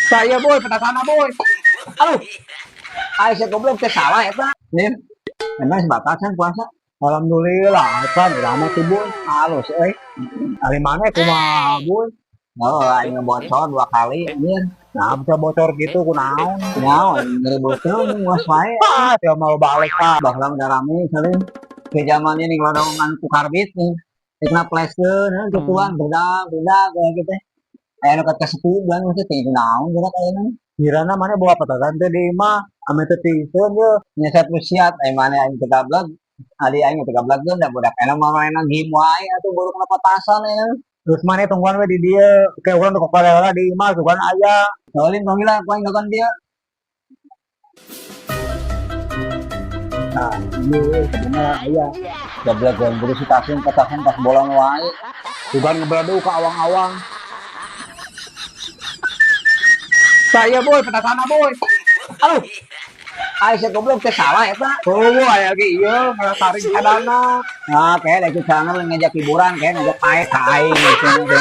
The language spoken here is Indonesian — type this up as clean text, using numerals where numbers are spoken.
Saya boy, pada sana boy. Aduh, ay saya goblok teh salah eta. Nih, emang sebatasan puasa. Alhamdulillah, kan udah amat tuh boy. Halus, Hari mana kumaha boy? Oh, aing ngebocor 2 kali anjir. Nah, bisa bocor gitu kunaon? Kunaon ngeribeutkeun was wae. Ya mau balik bahlang udah rame saling. Ke zamannya nih ngelodongan ku karbit nih. Tina flashkeun, gituan beda kayak gitu. Aya nu sepi bilang teh teh naon geura kayana. Kirana mana bawa petasan teh di imah ame teu tikeun ye nyeset musiat mana aing teu gablek. Adi aing teu gablegkeun da budak ena mah mainan game wae atuh baru kena petasan ya. Terus mana tungguan we di dieu ke urang teu kokolela di imah sugan aya. Soalin panggil aku aing gagan dia. Nah, ieu sebenarnya aya. Gablekeun berusi tasun petasan pas bolong wae. Sugan ngebledu ka awang-awang. Saya boy, pada sana boy. Aduh, ay saya goblok teh salah eta. Oh, aya ge ieu ngataring sadana. Nah, kayak da sana ngajak hiburan, kayak ngajak pae ka aing gitu.